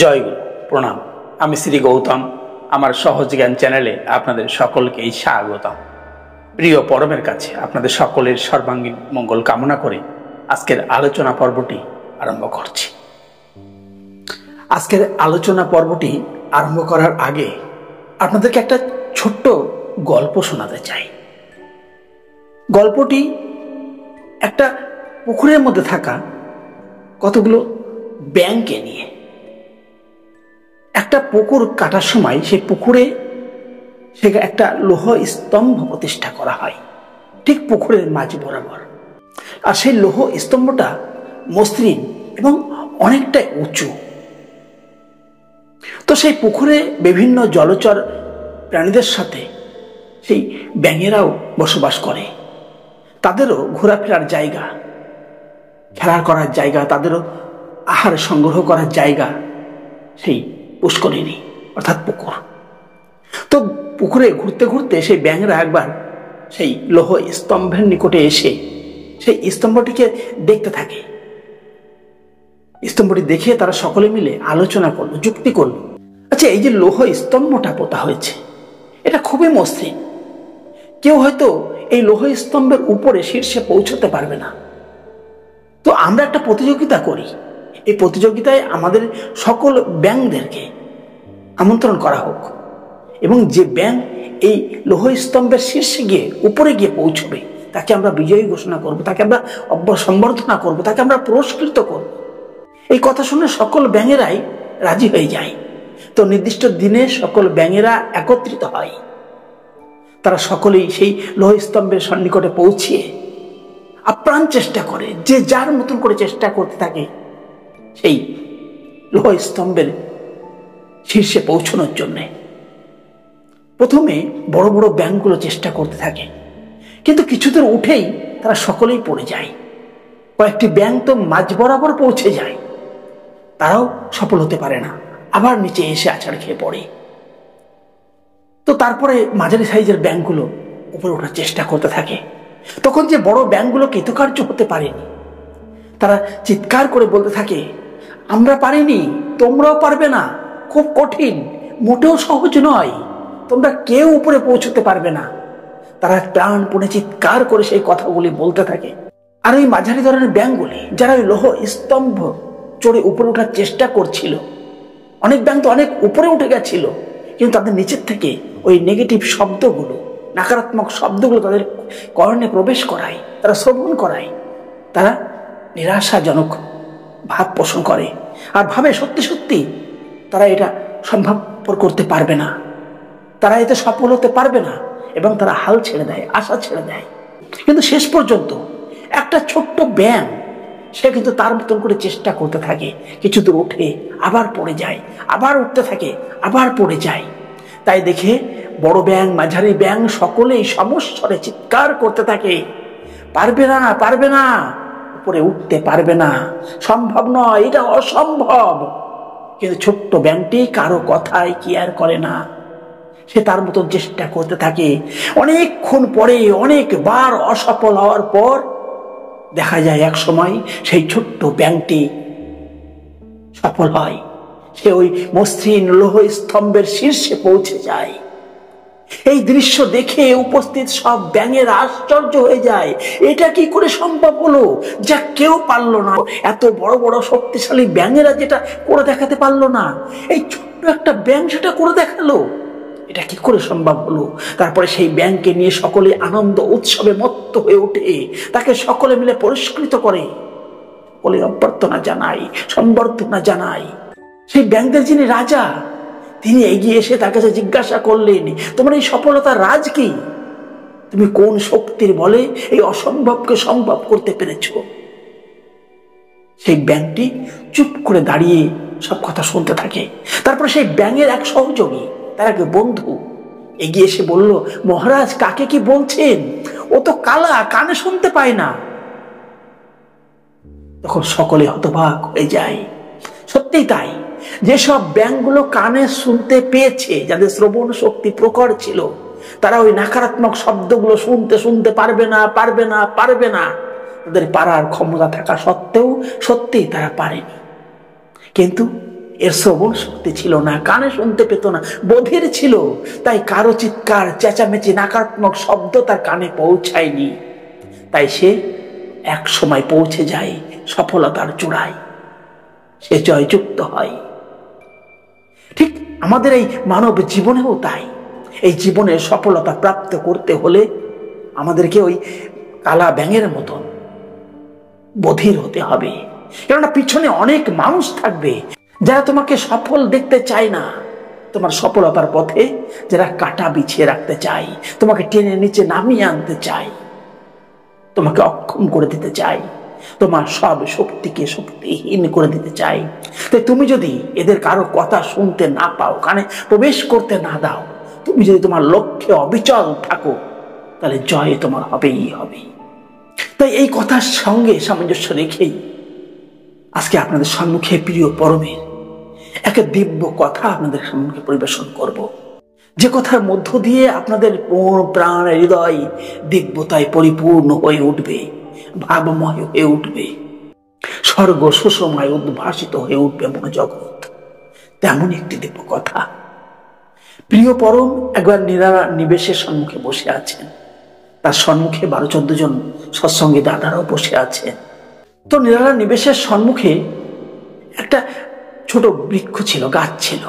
জয় গুরু, প্রণাম। আমি শ্রী গৌতম। আমার সহজ জ্ঞান চ্যানেলে আপনাদের সকলকেই স্বাগতম। প্রিয় পরমের কাছে আপনাদের সকলের সর্বাঙ্গীন মঙ্গল কামনা করে আজকের আলোচনা পর্বটি আরম্ভ করছি। আজকের আলোচনা পর্বটি আরম্ভ করার আগে আপনাদেরকে একটা ছোট্ট গল্প শোনাতে চাই। গল্পটি একটা পুকুরের মধ্যে থাকা কতগুলো ব্যাঙকে নিয়ে। একটা পুকুর কাটার সময় সেই পুকুরে একটা লোহ স্তম্ভ প্রতিষ্ঠা করা হয়, ঠিক পুকুরের মাঝ বরাবর। আর সেই লোহ স্তম্ভটা মসৃণ এবং অনেকটাই উঁচু। তো সেই পুকুরে বিভিন্ন জলচর প্রাণীদের সাথে সেই ব্যাঙেরাও বসবাস করে। তাদেরও ঘোরাফেরার জায়গা, খেলা করার জায়গা, তাদেরও আহার সংগ্রহ করার জায়গা সেই পুষ্করিণী অর্থাৎ পুকুর। তো পুকুরে ঘুরতে ঘুরতে সেই ব্যাঙরা একবার সেই লোহ স্তম্ভের নিকটে এসে সেই স্তম্ভটিকে দেখতে থাকে। স্তম্ভটি দেখে তারা সকলে মিলে আলোচনা করলো, যুক্তি করলো, আচ্ছা এই যে লোহ স্তম্ভটা পোতা হয়েছে এটা খুবই মসৃণ, কেউ হয়তো এই লোহ স্তম্ভের উপরে শীর্ষে পৌঁছতে পারবে না। তো আমরা একটা প্রতিযোগিতা করি, এই প্রতিযোগিতায় আমাদের সকল ব্যাঙদেরকে আমন্ত্রণ করা হোক এবং যে ব্যাঙ এই লোহ স্তম্ভের শীর্ষে গিয়ে উপরে গিয়ে পৌঁছবে তাকে আমরা বিজয়ী ঘোষণা করব, তাকে আমরা সম্বর্ধনা করব, তাকে আমরা পুরস্কৃত করব। এই কথা শুনে সকল ব্যাঙেরাই রাজি হয়ে যায়। তো নির্দিষ্ট দিনে সকল ব্যাঙেরা একত্রিত হয়। তারা সকলেই সেই লোহ স্তম্ভের সন্নিকটে পৌঁছিয়ে আপ্রাণ চেষ্টা করে, যে যার মতন করে চেষ্টা করতে থাকে সেই লোহ স্তম্ভের শীর্ষে পৌঁছানোর জন্য। প্রথমে বড় বড় ব্যাঙগুলো চেষ্টা করতে থাকে, কিন্তু কিছুদূর উঠেই তারা সকলেই পড়ে যায়। কয়েকটি ব্যাঙ তো মাঝ বরাবর পৌঁছে যায়, তারাও সফল হতে পারে না, আবার নিচে এসে আছাড় খেয়ে পড়ে। তো তারপরে মাঝারি সাইজের ব্যাঙগুলো উপরে ওঠার চেষ্টা করতে থাকে। তখন যে বড় ব্যাঙগুলো কৃতকার্য হতে পারেনি, তারা চিৎকার করে বলতে থাকে, আমরা পারিনি, তোমরাও পারবে না, খুব কঠিন, মোটেও সহজ নয়, তোমরা কেউ উপরে পৌঁছতে পারবে না। তারা প্রাণপণে চিৎকার করে সেই কথাগুলি বলতে থাকে। আর ওই মাঝারি ধরনের ব্যাঙগুলি যারা ওই লোহ স্তম্ভ চড়ে উপরে ওঠার চেষ্টা করছিল, অনেক ব্যাঙ তো অনেক উপরে উঠে গেছিল, কিন্তু তাদের নিচের থেকে ওই নেগেটিভ শব্দগুলো, নকারাত্মক শব্দগুলো তাদের কর্ণে প্রবেশ করায়, তারা শ্রবণ করায়। তারা নিরাশাজনক ভাব পোষণ করে আর ভাবে সত্যি সত্যি তারা এটা সম্ভব করতে পারবে না, তারা এতে সফল হতে পারবে না, এবং তারা হাল ছেড়ে দেয়, আশা ছেড়ে দেয়। কিন্তু শেষ পর্যন্ত একটা ছোট্ট ব্যাঙ সে কিন্তু তার মতন করে চেষ্টা করতে থাকে, কিছু দূর উঠে আবার পড়ে যায়, আবার উঠতে থাকে, আবার পড়ে যায়। তাই দেখে বড় ব্যাঙ, মাঝারি ব্যাঙ সকলেই সমস্বরে চিৎকার করতে থাকে, পারবে না, পারবে না, উপরে উঠতে পারবে না, সম্ভব নয়, এটা অসম্ভব। কিন্তু ছোট্ট ব্যাঙটি কারো কথায় কেয়ার করে না, সে তার মতন চেষ্টা করতে থাকে। অনেকক্ষণ পরে, অনেকবার অসফল হওয়ার পর দেখা যায় এক সময় সেই ছোট্ট ব্যাঙটি সফল হয়, সে ওই মসৃণ লোহ স্তম্ভের শীর্ষে পৌঁছে যায়। এই দৃশ্য দেখে উপস্থিত সব ব্যাঙের আশ্চর্য হয়ে যায়, এটা কি করে সম্ভব হলো, যা কেউ পারলো না। এত বড় বড় শক্তিশালী ব্যাঙেরা যেটা করে দেখাতে পারলো না, এই ছোট্ট একটা ব্যাঙ সেটা করে দেখালো, এটা কি করে সম্ভব হলো। তারপরে সেই ব্যাঙকে নিয়ে সকলে আনন্দ উৎসবে মত্ত হয়ে ওঠে, তাকে সকলে মিলে পুরস্কৃত করে, সকলে অভ্যর্থনা জানায়, সম্বর্ধনা জানায়। সেই ব্যাঙদের যিনি রাজা, তিনি এগিয়ে এসে তার কাছে জিজ্ঞাসা করলেন, তোমার এই সফলতার রাজ কি? তুমি কোন শক্তির বলে এই অসম্ভবকে সম্ভব করতে পেরেছ? সেই ব্যাঙটি চুপ করে দাঁড়িয়ে সব কথা শুনতে থাকে। তারপর সেই ব্যাঙের এক সহযোগী, তার এক বন্ধু এগিয়ে এসে বলল, মহারাজ কাকে কি বলছেন, ও তো কালা, কানে শুনতে পায় না। তখন সকলে হতবাক হয়ে যায়। সত্যিই তাই, যেসব ব্যাঙগুলো কানে শুনতে পেয়েছে, যাদের শ্রবণ শক্তি প্রখর ছিল, তারা ওই নকারাত্মক শব্দগুলো শুনতে শুনতে পারবে না, পারবে না, পারবে না। তাদের পারার ক্ষমতা থাকা সত্ত্বেও সত্যিই তারা পারেনি। কিন্তু এর শ্রবণ শক্তি ছিল না, কানে শুনতে পেত না, বধির ছিল। তাই কারো চিৎকার, চেঁচামেচি, নাকারাত্মক শব্দ তার কানে পৌঁছায়নি। তাই সে এক সময় পৌঁছে যায় সফলতার চূড়ায়, সে জয়যুক্ত হয়। ঠিক আমাদের এই মানব জীবনেও তাই। এই জীবনের সফলতা প্রাপ্ত করতে হলে আমাদেরকে ওই কালা ব্যাঙের মতন বধির হতে হবে। কেননা পিছনে অনেক মানুষ থাকবে যারা তোমাকে সফল দেখতে চায় না। তোমার সফলতার পথে যারা কাঁটা বিছিয়ে রাখতে চায়, তোমাকে টেনে নিচে নামিয়ে আনতে চায়, তোমাকে অক্ষম করে দিতে চায়, তোমার সব শক্তিকে শক্তিহীন করে দিতে চাই। তাই তুমি যদি এদের কারো কথা শুনতে না পাও, কানে প্রবেশ করতে না দাও, তুমি যদি তোমার লক্ষ্যে অবিচল থাকো, তাহলে জয় তোমার হবেই হবে। তাই এই কথার সঙ্গে সামঞ্জস্য রেখেই আজকে আপনাদের সম্মুখে প্রিয় পরমের একটা দিব্য কথা আপনাদের সম্মুখে পরিবেশন করব, যে কথার মধ্য দিয়ে আপনাদের মন, প্রাণ, হৃদয় দিব্যতায় পরিপূর্ণ হয়ে উঠবে, ভাবময় হয়ে উঠবে, স্বর্গ সুষমায় উদ্ভাসিত হয়ে উঠবে মনোজগৎ। তেমন একটি দিব্য কথা। প্রিয় পরম একবার নিরালা নিবেশের সম্মুখে বসে আছেন। তার সম্মুখে 12-14 জন সৎসঙ্গী দাদারাও বসে আছেন। তো নিরালা নিবেশের সম্মুখে একটা ছোট বৃক্ষ ছিল, গাছ ছিল।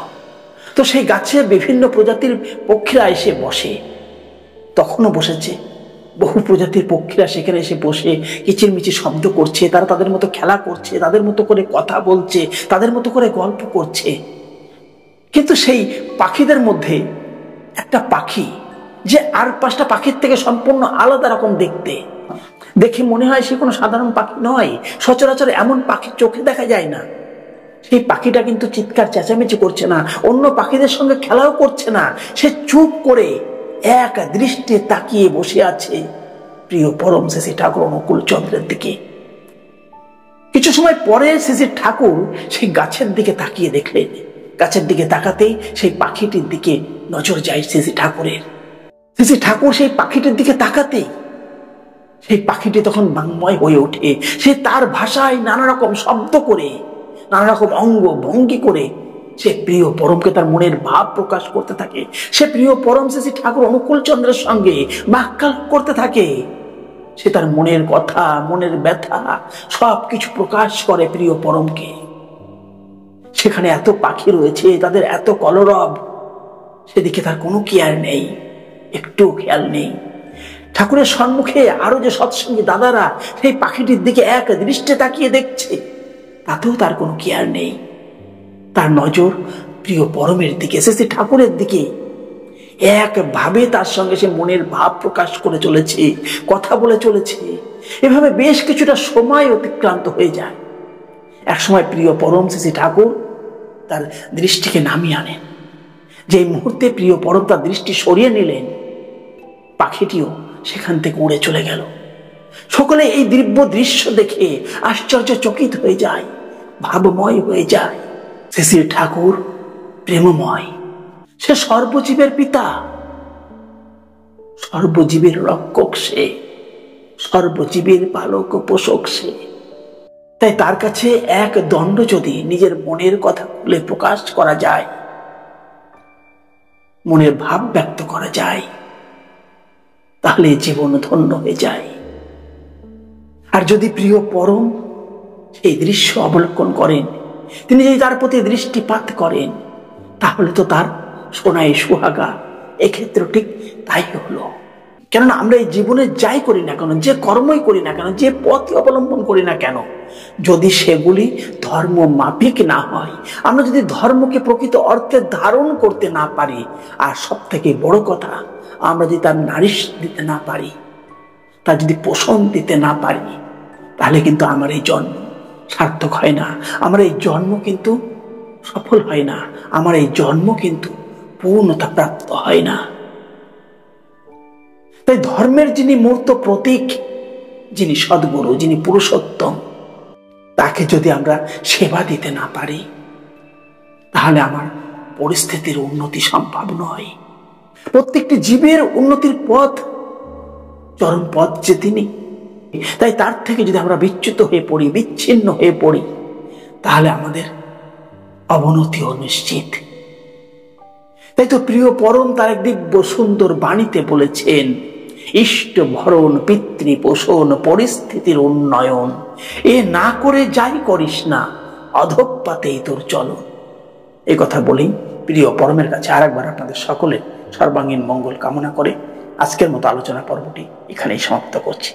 তো সেই গাছে বিভিন্ন প্রজাতির পক্ষীরা এসে বসে, তখনও বসেছে। বহু প্রজাতির পক্ষীরা সেখানে এসে বসে কিচিরমিচির শব্দ করছে, তারা তাদের মতো খেলা করছে, তাদের মতো করে কথা বলছে, তাদের মতো করে গল্প করছে। কিন্তু সেই পাখিদের মধ্যে একটা পাখি, যে আর 5টা পাখির থেকে সম্পূর্ণ আলাদা রকম দেখতে, দেখে মনে হয় সে কোনো সাধারণ পাখি নয়। সচরাচর এমন পাখি চোখে দেখা যায় না। সেই পাখিটা কিন্তু চিৎকার চেঁচামেচি করছে না, অন্য পাখিদের সঙ্গে খেলাও করছে না, সে চুপ করে এক দৃষ্টি তাকিয়ে বসে আছে প্রিয় পরম শ্রী শ্রী ঠাকুর অনুকূল চন্দ্রের দিকে। কিছু সময় পরে শ্রী শ্রী ঠাকুর সেই গাছের দিকে তাকিয়ে দেখলেন। গাছের দিকে তাকাতেই সেই পাখিটির দিকে নজর যায় শ্রী শ্রী ঠাকুরের। শ্রী শ্রী ঠাকুর সেই পাখিটির দিকে তাকাতেই সেই পাখিটি তখন বাংময় হয়ে ওঠে। সে তার ভাষায় নানা রকম শব্দ করে, নানা রকম অঙ্গ ভঙ্গি করে সে প্রিয় পরমকে তার মনের ভাব প্রকাশ করতে থাকে। সে প্রিয় পরম শ্রী ঠাকুর অনুকূল চন্দ্রের সঙ্গে বাক্যালাপ করতে থাকে। সে তার মনের কথা, মনের ব্যথা সবকিছু প্রকাশ করে প্রিয় পরমকে। সেখানে এত পাখি রয়েছে, তাদের এত কলরব, সেদিকে তার কোনো কেয়ার নেই, একটু খেয়াল নেই। ঠাকুরের সম্মুখে আরো যে সৎসঙ্গী দাদারা সেই পাখিটির দিকে এক দৃষ্টে তাকিয়ে দেখছে, তাতেও তার কোনো কেয়ার নেই। তার নজর প্রিয় পরমের দিকে, শ্রী ঠাকুরের দিকে। একভাবে তার সঙ্গে সে মনের ভাব প্রকাশ করে চলেছে, কথা বলে চলেছে। এভাবে বেশ কিছুটা সময় অতিক্রান্ত হয়ে যায়। এক সময় প্রিয় পরম শ্রী ঠাকুর তার দৃষ্টিকে নামিয়ে আনেন। যে মুহূর্তে প্রিয় পরম তার দৃষ্টি সরিয়ে নিলেন, পাখিটিও সেখান থেকে উড়ে চলে গেল। সকলে এই দিব্য দৃশ্য দেখে আশ্চর্যচকিত হয়ে যায়, ভাবময় হয়ে যায়। শ্রী ঠাকুর প্রেমময়, সে সর্বজীবের পিতা, সর্বজীবের রক্ষক সে, সর্বজীবের পালক পোষক সে। তাই তার কাছে এক দণ্ড যদি নিজের মনের কথা খুলে প্রকাশ করা যায়, মনের ভাব ব্যক্ত করা যায়, তাহলে জীবন ধন্য হয়ে যায়। আর যদি প্রিয় পরম সেই দৃশ্য অবলোকন করেন, তিনি যদি তার প্রতি দৃষ্টিপাত করেন, তাহলে তো তার সোনায় সুহাগা। এক্ষেত্রে ঠিক তাই হলো। কেননা আমরা এই জীবনে যাই করি না কেন, যে কর্মই করি না কেন, যে পথ অবলম্বন করি না কেন, যদি সেগুলি ধর্ম মাফিক না হয়, আমরা যদি ধর্মকে প্রকৃত অর্থে ধারণ করতে না পারি, আর সব থেকে বড় কথা, আমরা যদি তার নারিশ দিতে না পারি, তার যদি পোষণ দিতে না পারি, তাহলে কিন্তু আমার এই জন্ম সার্থক হয় না। আমার এই জন্ম কিন্তু সফল হয় না। আমার এই জন্ম কিন্তু পূর্ণতা প্রাপ্ত হয় না। তাই ধর্মের যিনি মূর্ত প্রতীক, যিনি সদ্গুরু, যিনি পুরুষোত্তম, তাকে যদি আমরা সেবা দিতে না পারি, তাহলে আমার পরিস্থিতির উন্নতি সম্ভব নয়। প্রত্যেকটি জীবের উন্নতির পথ, চরম পথ যে তিনি। তাই তার থেকে যদি আমরা বিচ্যুত হয়ে পড়ি, বিচ্ছিন্ন হয়ে পড়ি, তাহলে আমাদের অবনতিও নিশ্চিত। তাই তো প্রিয় পরম তার এক দিব্য সুন্দর বাণীতে বলেছেন, ইষ্ট ভরণ পিতৃ পোষণ পরিস্থিতির উন্নয়ন, এ না করে যাই করিস না, অধঃপাতেই তোর চলন। এই কথা বলেই প্রিয় পরমের কাছে আরেকবার আপনাদের সকলের সর্বাঙ্গীন মঙ্গল কামনা করে আজকের মতো আলোচনা পর্বটি এখানেই সমাপ্ত করছি।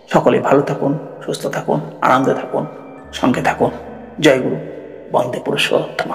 সকলে ভালো থাকুন, সুস্থ থাকুন, আনন্দে থাকুন, সঙ্গে থাকুন। জয় গুরু, বন্দে পুরুষোত্তম।